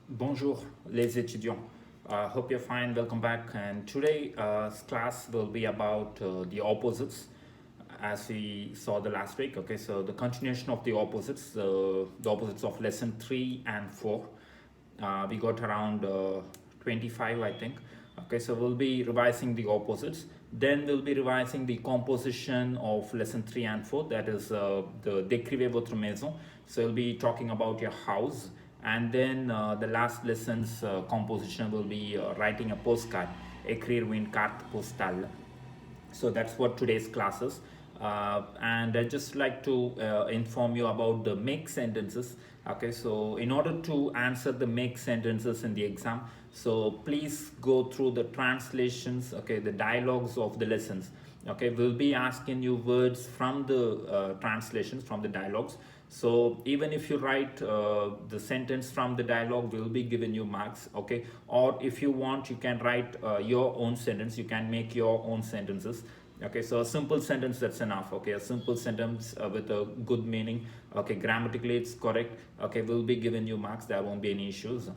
Bonjour les étudiants. Hope you're fine. Welcome back. And today class will be about the opposites, as we saw the last week. Okay, so the continuation of the opposites, the opposites of lesson 3 and 4. We got around 25, I think. Okay, so we'll be revising the opposites. Then we'll be revising the composition of lesson 3 and 4. That is the décrivez votre maison. So we'll be talking about your house, and then the last lesson's composition will be writing a postcard, écrire une carte postale. So that's what today's class is. And I just like to inform you about the make sentences. Okay, so in order to answer the make sentences in the exam, so please go through the translations, okay, the dialogues of the lessons. Okay, we'll be asking you words from the translations, from the dialogues. So even if you write the sentence from the dialogue, we'll be giving you marks. Okay, or if you want, you can write your own sentence. You can make your own sentences. Okay, so a simple sentence, that's enough. Okay, a simple sentence with a good meaning. Okay, grammatically it's correct. Okay, we'll be giving you marks. There won't be any issues.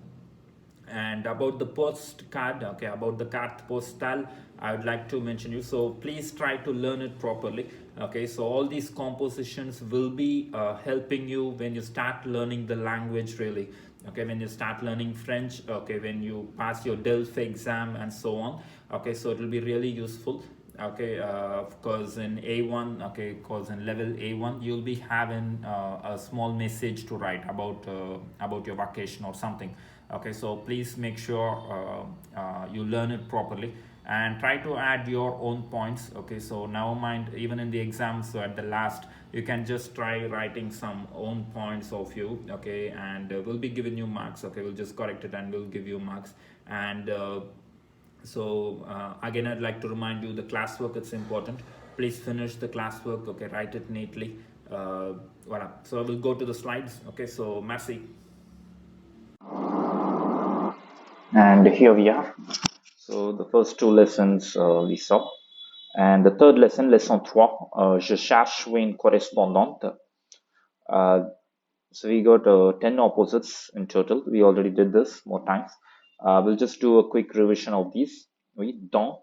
And about the postcard, okay, about the carte postale, I would like to mention you, so please try to learn it properly. Okay, so all these compositions will be helping you when you start learning the language, really. Okay, when you start learning French, okay, when you pass your DELF exam and so on. Okay, so it will be really useful. Okay, because in A1, okay, because in level A1 you'll be having a small message to write about your vacation or something. Okay, so please make sure you learn it properly and try to add your own points. Okay, so now mind, even in the exam, so at the last you can just try writing some own points of you. Okay, and we'll be giving you marks. Okay, we'll just correct it and we'll give you marks. And again, I'd like to remind you the classwork, it's important. Please finish the classwork. Okay, write it neatly. Voilà. So I will go to the slides. Okay, so merci. And here we are. So the first two lessons we saw. And the third lesson, leçon 3, je cherche une correspondante. So we got 10 opposites in total. We already did this more times. We'll just do a quick revision of these. Oui, dans,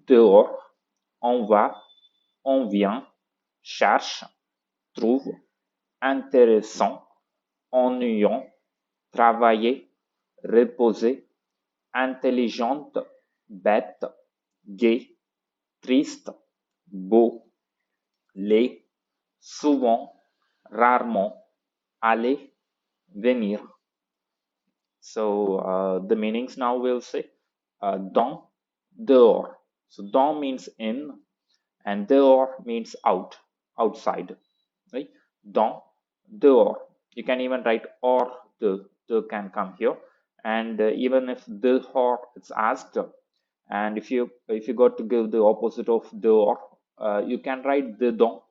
dehors, on va, on vient, cherche, trouve, intéressant, ennuyant, travailler, reposer, intelligente, bête, gai, triste, beau, laid, souvent, rarement, aller, venir. So the meanings now we'll say dans, dehors. So dans means in and dehors means out, outside. Right? Dans, dehors. You can even write or the can come here. And even if dehors it's asked, and if you got to give the opposite of dehors, you can write dedans.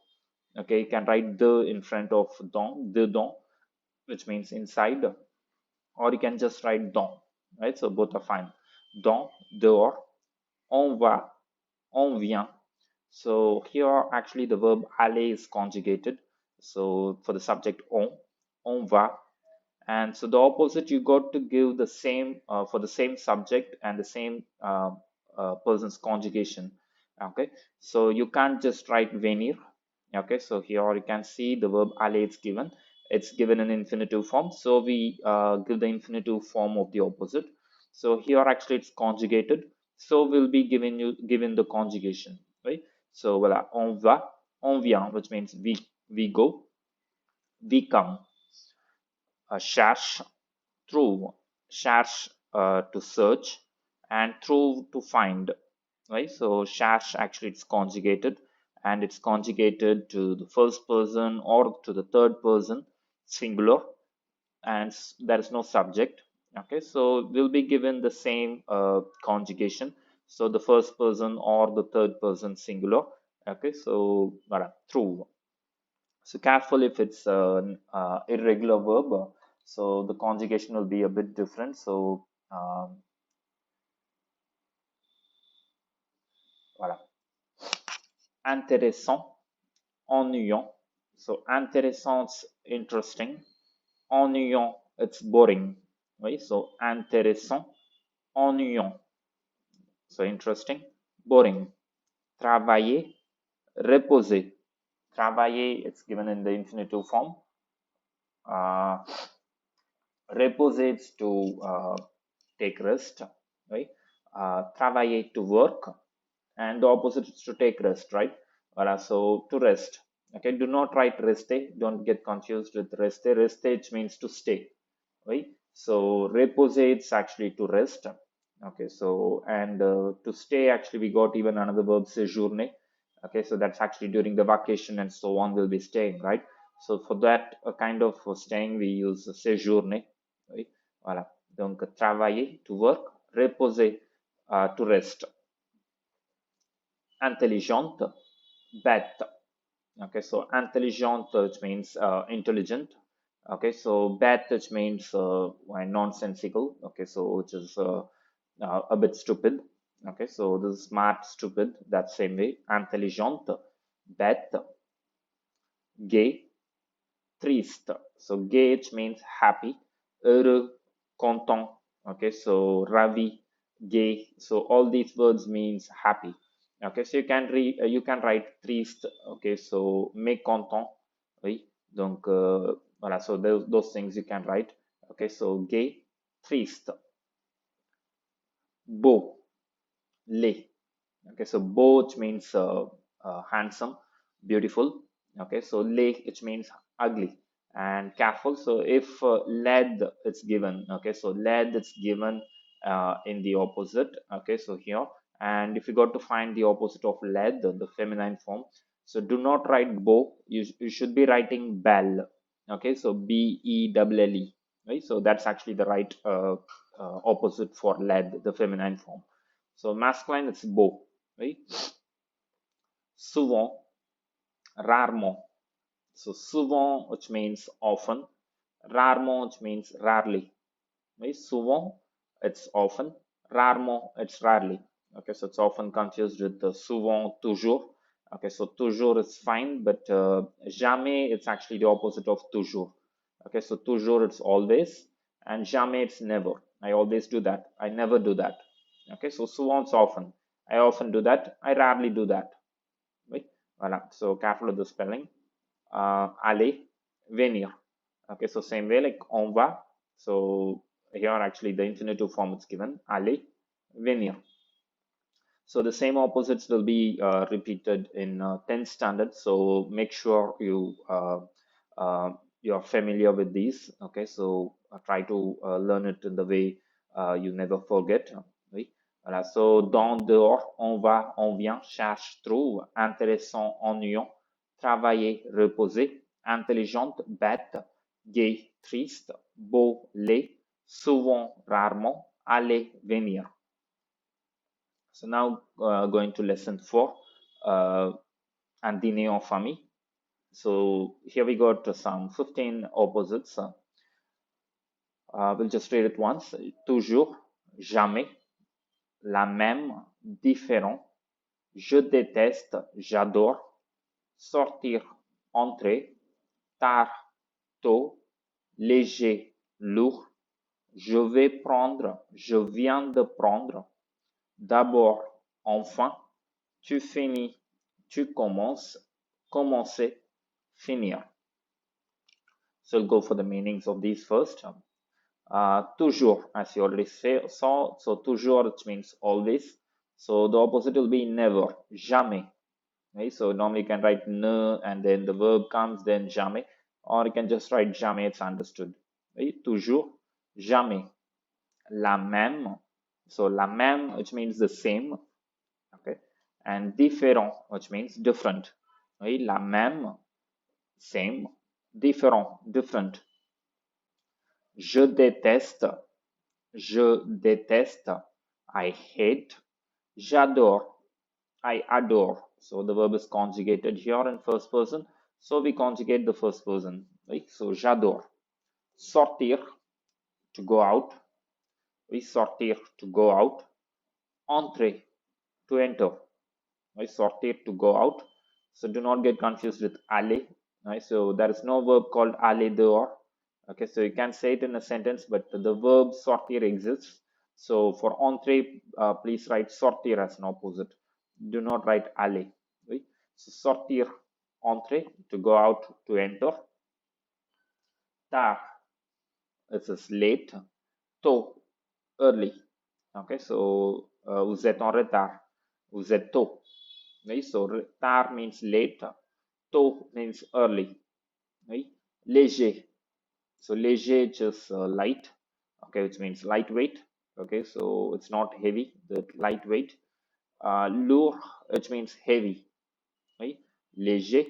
Okay, you can write the in front of dans, dedans, which means inside, or you can just write dans, right? So both are fine. Dans, dehors, on va, on vient. So here actually the verb aller is conjugated. So for the subject on va. And so the opposite, you got to give the same for the same subject and the same person's conjugation. Okay, so you can't just write venir. Okay, so here you can see the verb aller is given. It's given in infinitive form, so we give the infinitive form of the opposite. So here actually it's conjugated, so we'll be giving the conjugation, right? So voilà, on va, on vient, which means we go, we come. Cherche, trouve, cherche to search, and trouve to find, right? So cherche actually it's conjugated, and it's conjugated to the first person or to the third person singular, and there is no subject. Okay, so we'll be given the same conjugation, so the first person or the third person singular. Okay, so voilà, trouve. So careful if it's an irregular verb, so the conjugation will be a bit different. So voilà. Intéressant, ennuyant. So intéressant, it's interesting. Ennuyant, it's boring. Oui, so intéressant, ennuyant. So interesting, boring. Travailler, reposer. Travailler, it's given in the infinitive form. Uh, Reposer is to take rest, right? Travailler to work, and the opposite is to take rest, right? So to rest. Okay, do not write reste. Don't get confused with reste. Reste it means to stay, right? So reposer it's actually to rest. Okay, so and to stay actually we got even another verb séjourner. Okay, so that's actually during the vacation and so on we'll be staying, right? So for that kind of staying we use séjourner, right? Voilà. Donc travailler to work, reposer to rest. Intelligente, bête. Okay, so intelligent which means intelligent. Okay, so bad which means nonsensical. Okay, so which is a bit stupid. Okay, so this is smart, stupid, that same way. Intelligent, bête, gay, triste. So gay which means happy, heureux, content. Okay, so ravi, gay. So all these words means happy. Okay, so you can write triste. Okay, so mécontent. Oui. Donc voilà, so those things you can write. Okay, so gay, triste, beau, laid. Okay, so beau which means handsome, beautiful. Okay, so laid which means ugly and careful. So if laid it's given, okay, so laid it's given in the opposite. Okay, so here, and if you got to find the opposite of laid, the feminine form, so do not write beau. You should be writing belle. Okay, so Belle, right? So that's actually the right opposite for laid, the feminine form. So masculine it's beau, right? Souvent, rarement. So souvent, which means often, rarement, which means rarely. Right? Souvent, it's often, rarement, it's rarely. Okay, so it's often confused with the souvent, toujours. Okay, so toujours is fine, but jamais it's actually the opposite of toujours. Okay, so toujours it's always, and jamais it's never. I always do that. I never do that. Okay, so souvent it's often. I often do that. I rarely do that. Right? Voilà. So careful with the spelling. Aller, venir. Okay, so same way like on va. So here actually the infinitive form is given. Aller, venir. So the same opposites will be repeated in 10th standard. So make sure you're familiar with these. Okay, so try to learn it in the way you never forget. Oui. Voilà. So dans, dehors, on va, on vient, cherche, trouve, intéressant, ennuyant, travailler, reposer, intelligente, bête, gay, triste, beau, laid, souvent, rarement, aller, venir. So now going to lesson 4, and dîner en famille. So here we got some 15 opposites. We'll just read it once. Toujours, jamais, la même, différent, je déteste, j'adore, sortir, entrer, tard, tôt, léger, lourd, je vais prendre, je viens de prendre, d'abord, enfin, tu finis, tu commences, commencer, finir. So we'll go for the meanings of these first. Toujours, as you already saw, so toujours it means always. So the opposite will be never, jamais. Right? So normally you can write ne and then the verb comes, then jamais, or you can just write jamais, it's understood. Right? Toujours, jamais. La même, so la même, which means the same. Okay, and différent, which means different. Right? La même, same, différent, different. Je déteste, je déteste, I hate. J'adore, I adore. So the verb is conjugated here in first person. So we conjugate the first person. Right? So j'adore. Sortir, to go out. We sortir, to go out. Entrer, to enter. Right? Sortir, to go out. So do not get confused with aller. Right? So there is no verb called aller dehors. Okay, so you can say it in a sentence, but the verb sortir exists. So for entrer, please write sortir as an opposite. Do not write aller. Right? So sortir, entrer, to go out, to enter. Tard, it is late. Tôt, early. Okay, so vous êtes en retard. Vous êtes tôt. Right? So tard means late. Tôt means early. Right? Léger. So léger just light. Okay, which means lightweight. Okay, so it's not heavy, the lightweight. Lourd, which means heavy. Right? Léger,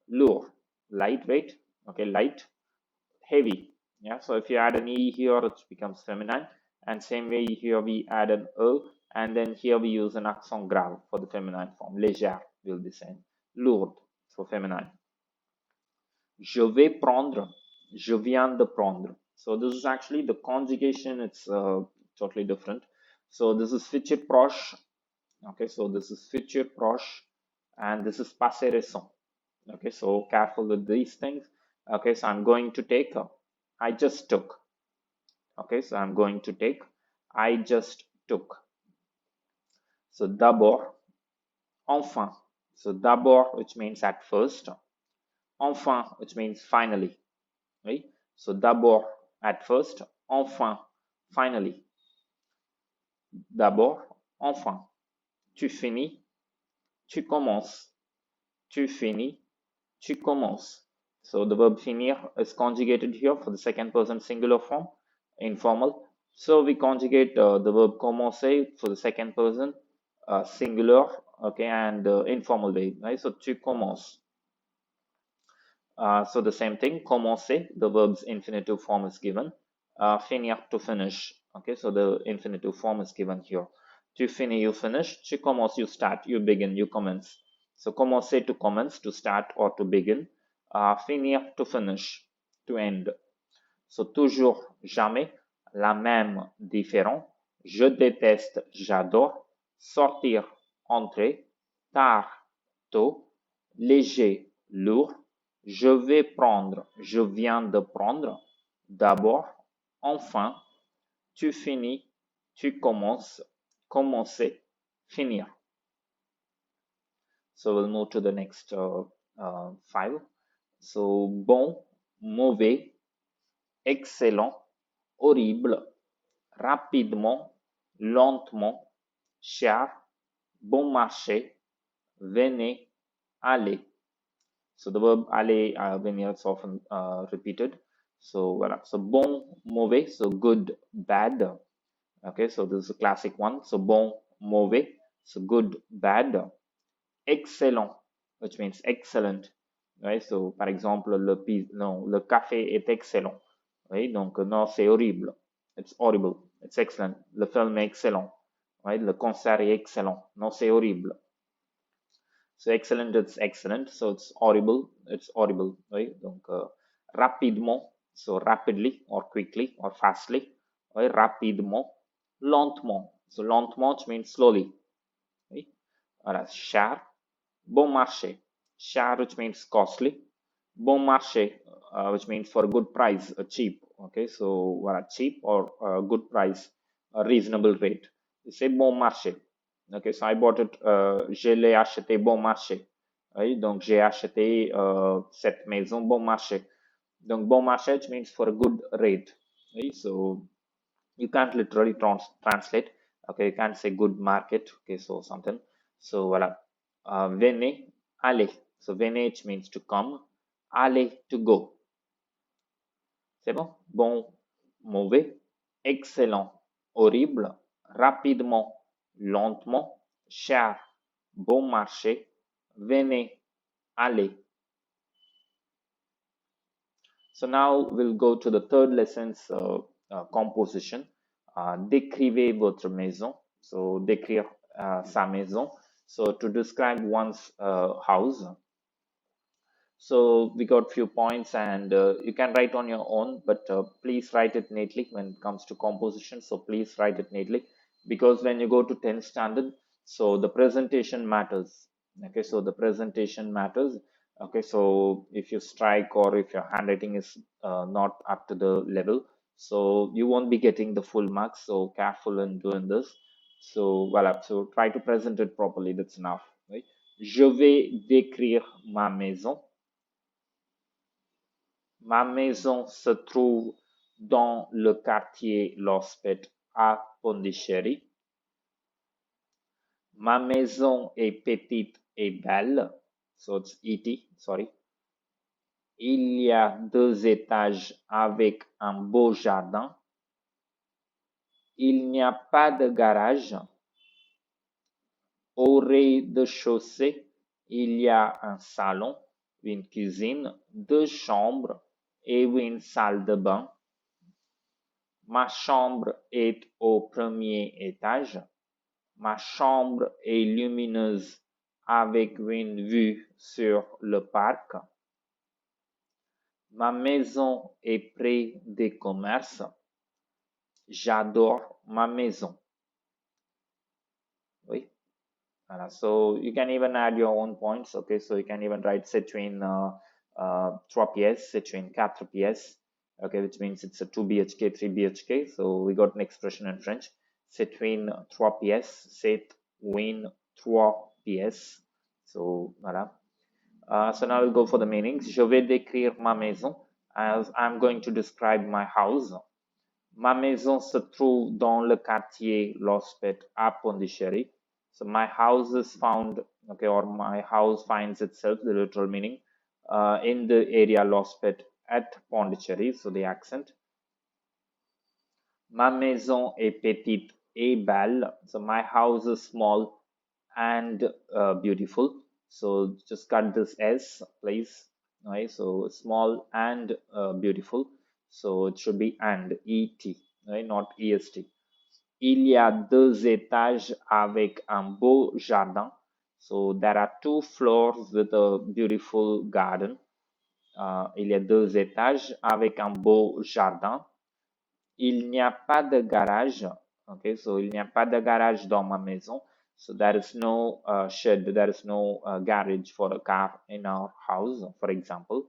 lourd, lightweight. Okay, light, heavy. Yeah, so if you add an e here, it becomes feminine. And same way here we add an e, and then here we use an accent grave for the feminine form. Légère will be same. Lourde for feminine. Je vais prendre, je viens de prendre. So this is actually the conjugation, it's totally different. So this is futur proche. Okay, so this is futur proche, and this is passé récent. Okay, so careful with these things. Okay, so I'm going to take, I just took. Okay, so I'm going to take, I just took. So d'abord, enfin. So d'abord, which means at first. Enfin, which means finally. Right? So d'abord, at first. Enfin, finally. D'abord, enfin. Tu finis, tu commences. Tu finis, tu commences. So the verb finir is conjugated here for the second person singular form, informal. So we conjugate the verb commencer for the second person singular, okay, and informal way, right? So tu commences. So the same thing, commencer, the verb's infinitive form is given. Finir, to finish. Okay, so the infinitive form is given here. Tu finis, you finish. Tu commences, you start, you begin, you commence. So commencer, to commence, to start or to begin. Finir, to finish, to end. So toujours, jamais, la même, différent. Je déteste, j'adore. Sortir, entrer. Tard, tôt. Léger, lourd. Je vais prendre, je viens de prendre. D'abord, enfin. Tu finis, tu commences. Commencer, finir. So we'll move to the next file. So bon, mauvais, excellent, horrible, rapidement, lentement, cher, bon marché, venez, allez. So the verb aller, venir, it's often repeated. So voilà. So bon, mauvais, so good, bad. Okay, so this is a classic one. So bon, mauvais, so good, bad. Excellent, which means excellent. Right? So par exemple, le café est excellent. Right? Donc non, c'est horrible. It's horrible. It's excellent. Le film est excellent. Right? Le concert est excellent. Non, c'est horrible. So excellent, it's excellent. So it's horrible, it's horrible, right? Donc, rapidement, so rapidly or quickly or fastly, right? Rapidement, lentement. So lentement, which means slowly, right? Voilà, cher, bon marché. Cher, which means costly. Bon marché, which means for a good price, cheap. Okay, so voilà, cheap or good price, a reasonable rate. You say bon marché. Ok, so I bought it, je l'ai acheté bon marché. Oui, donc j'ai acheté cette maison bon marché. Donc bon marché, which means for a good rate. Oui, so you can't literally translate. Okay, you can't say good market. Okay, so something. So voilà. Venez, allez. So venez, which means to come. Allez, to go. C'est bon? Bon, mauvais, excellent, horrible, rapidement, lentement, cher, bon marché, venez, allez. So now we'll go to the third lesson's composition. Décrivez votre maison. So décrire sa maison. So to describe one's house. So we got few points, and you can write on your own, but please write it neatly when it comes to composition. So please write it neatly, because when you go to 10th standard, so the presentation matters. Okay, so the presentation matters. Okay, so if you strike or if your handwriting is not up to the level, so you won't be getting the full marks. So careful in doing this. So voilà, so try to present it properly. That's enough, right? Je vais décrire ma maison. Ma maison se trouve dans le quartier Lospet à Pondichéry. Ma maison est petite et belle. So it's ET, sorry. Il y a 2 étages avec un beau jardin. Il n'y a pas de garage. Au rez-de-chaussée, il y a un salon, une cuisine, 2 chambres et une salle de bain. Ma chambre est au premier étage. Ma chambre est lumineuse avec une vue sur le parc. Ma maison est près des commerces. J'adore ma maison. Oui. Voilà. So you can even add your own points. Okay, so you can even write c'est une 3 pièces, c'est une 4 pièces. Okay, which means it's a 2 BHK, 3 BHK. So we got an expression in French. C'est une 3 pièces, c'est une 3 pièces. So voilà. So now we'll go for the meanings. Je vais décrire ma maison as I'm going to describe my house. Ma maison se trouve dans le quartier Lospet à Pondichéry. So my house is found, okay, or my house finds itself, the literal meaning, in the area Lospet at Pondicherry, so the accent. Ma maison est petite et belle. So my house is small and beautiful. So just cut this S, please. Right, so small and beautiful. So it should be and, ET, right, not EST. Il y a 2 étages avec un beau jardin. So there are 2 floors with a beautiful garden. Il y a 2 étages avec un beau jardin. Il n'y a pas de garage. Okay, so il n'y a pas de garage dans ma maison. So there is no shed, there is no garage for a car in our house, for example.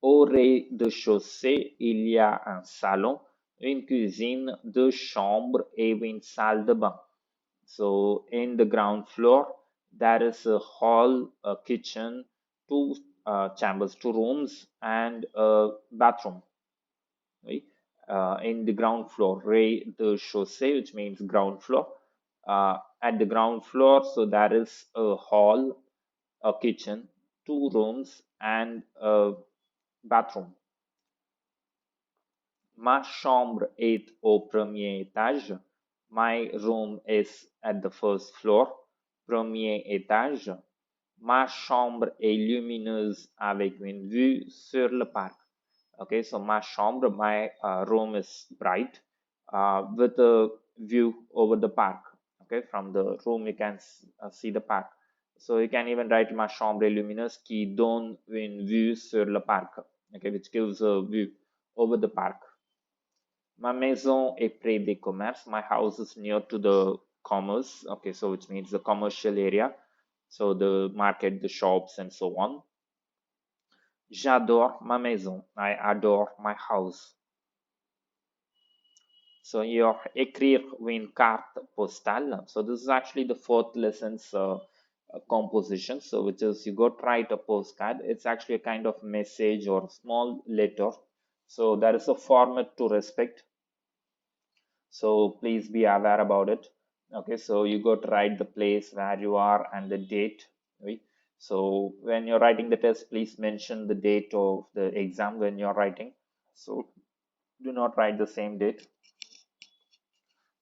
Au rez-de-chaussée, il y a un salon, une cuisine, 2 chambres et une salle de bain. So in the ground floor, there is a hall, a kitchen, 2 chambers, 2 rooms, and a bathroom. Right? In the ground floor, rez-de-chaussée, which means ground floor. At the ground floor, so there is a hall, a kitchen, 2 rooms, and a bathroom. Ma chambre est au premier étage. My room is at the first floor. Premier étage. Ma chambre est lumineuse avec une vue sur le parc. Okay, so ma chambre, my room is bright with a view over the park. Okay, from the room you can see the park. So you can even write ma chambre est lumineuse qui donne une vue sur le parc. Okay, which gives a view over the park. Ma maison est près des commerces. My house is near to the commerce. Okay, so which means the commercial area. So the market, the shops, and so on. J'adore ma maison. I adore my house. So your écrire une carte postale. So this is actually the 4th lesson's composition. So which is you go to write a postcard. It's actually a kind of message or small letter. So there is a format to respect. So please be aware about it. Okay, so you got to write the place where you are and the date. Right? So when you're writing the test, please mention the date of the exam when you're writing. So do not write the same date.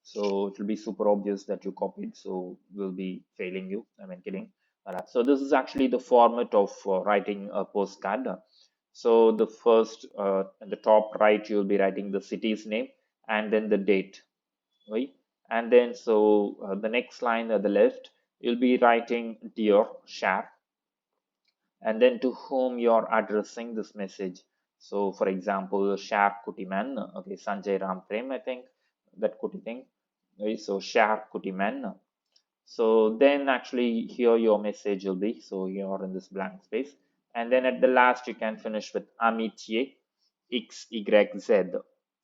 So it will be super obvious that you copied. So we'll be failing you. I mean, kidding. So this is actually the format of writing a postcard. So the first, at the top right, you'll be writing the city's name and then the date, right? And then so the next line at the left, you'll be writing dear Shar, and then to whom you're addressing this message. So for example, Shar Kutiman, okay, Sanjay Ram Prem, I think that Kuti thing, right? So Shar Kutiman. So then actually here your message will be, so you're in this blank space, and then at the last you can finish with amitié XYZ.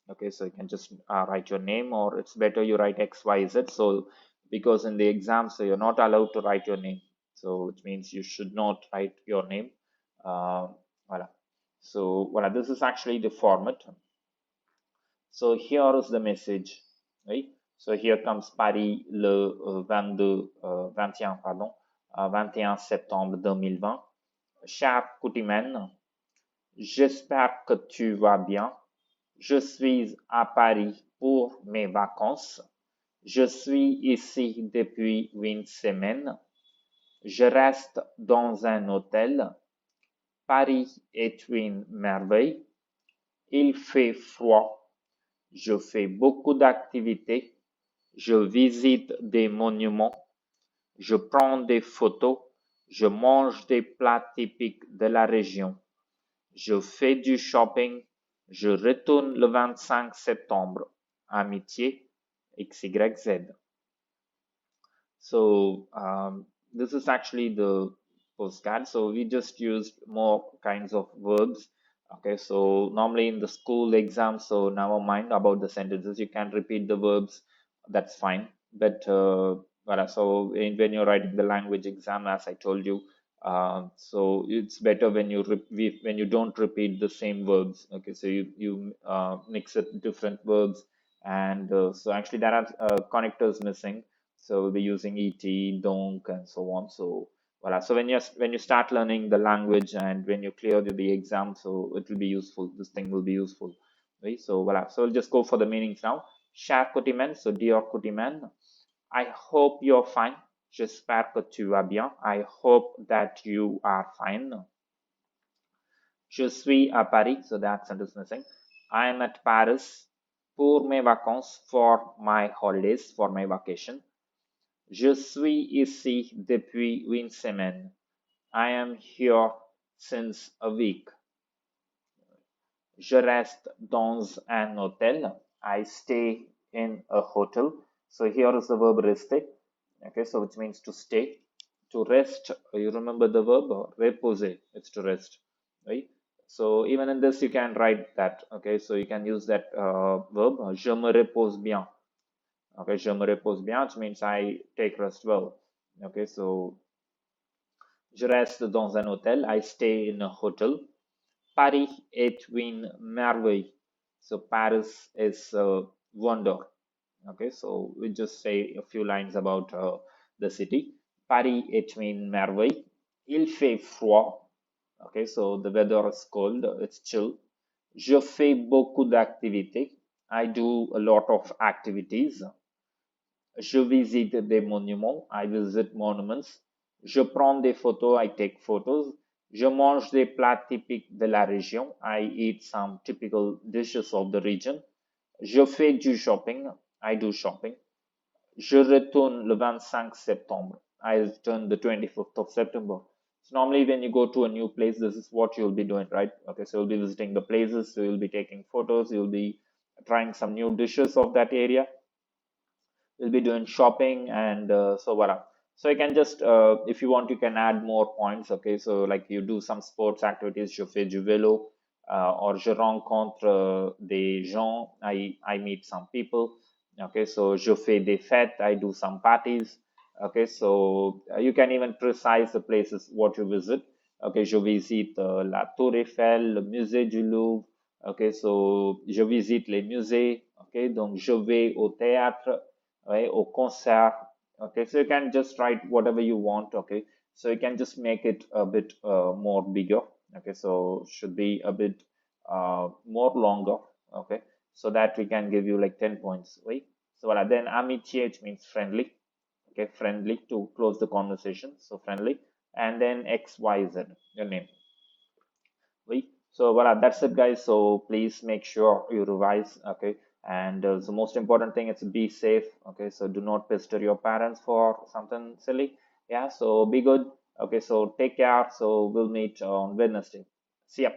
Okay, so you can just write your name, or it's better you write XYZ. So because in the exam, so you're not allowed to write your name, so which means you should not write your name. Voila. So voila, this is actually the format. So here is the message, right? So here comes Paris le 22, 21, pardon, 21 septembre 2020. Chère Coutimène, j'espère que tu vas bien. Je suis à Paris pour mes vacances. Je suis ici depuis une semaine. Je reste dans un hôtel. Paris est une merveille. Il fait froid. Je fais beaucoup d'activités. Je visite des monuments. Je prends des photos. Je mange des plats typiques de la région. Je fais du shopping. Je retourne le 25 septembre. Amitié, XYZ. So this is actually the postcard. So we just used more kinds of verbs. Okay, so normally in the school exam, so never mind about the sentences. You can repeat the verbs. That's fine. But so when you're writing the language exam, as I told you, so it's better when when you don't repeat the same verbs. Okay, so you mix it different verbs, and so actually there are connectors missing. So we'll be using et, donc, and so on. So voila. So when you start learning the language and when you clear the exam, so it will be useful. This thing will be useful. Right? So voila. So we'll just go for the meanings now. Cher Cotiman, so dear Cotiman, I hope you're fine. J'espère que tu vas bien. I hope that you are fine. Je suis à Paris, so the accent is missing. I am at Paris pour mes vacances, for my holidays, for my vacation. Je suis ici depuis une semaine. I am here since a week. Je reste dans un hôtel. I stay in a hotel. So here is the verb rester. Okay, so which means to stay. To rest, you remember the verb reposer. It's to rest, right? So even in this, you can write that. Okay, so you can use that verb. Je me repose bien. Okay, je me repose bien, which means I take rest well. Okay, so je reste dans un hôtel. I stay in a hotel. Paris est une merveille. So Paris is a wonder. Okay, so we just say a few lines about the city. Paris est une merveille. Il fait froid. Okay, so the weather is cold. It's chill. Je fais beaucoup d'activités. I do a lot of activities. Je visite des monuments. I visit monuments. Je prends des photos. I take photos. Je mange des plats typiques de la région. I eat some typical dishes of the region. Je fais du shopping. I do shopping. Je retourne le 25 septembre. I return the 25th of September. So normally when you go to a new place, this is what you'll be doing, right? Okay, so you'll be visiting the places, so you'll be taking photos, you'll be trying some new dishes of that area. You'll be doing shopping, and so voilà. So you can just if you want, you can add more points. Okay, so like you do some sports activities. Je fais du vélo, or je rencontre des gens. I meet some people. Okay, so je fais des fêtes. I do some parties. Okay, so you can even precise the places what you visit. Okay, je visite la Tour Eiffel, le musée du Louvre. Okay, so je visite les musées. Okay, donc je vais au théâtre, right, au concert. Okay, so you can just write whatever you want. Okay, so you can just make it a bit more bigger. Okay, so should be a bit more longer. Okay, so that we can give you like 10 points, right? So voilà. Then amitié, which means friendly. Okay, friendly, to close the conversation, so friendly. And then XYZ, your name. Right? So voilà, that's it, guys. So please make sure you revise. Okay, and the most important thing is be safe. Okay, so do not pester your parents for something silly. Yeah, so be good. Okay, so take care. So we'll meet on Wednesday. See ya.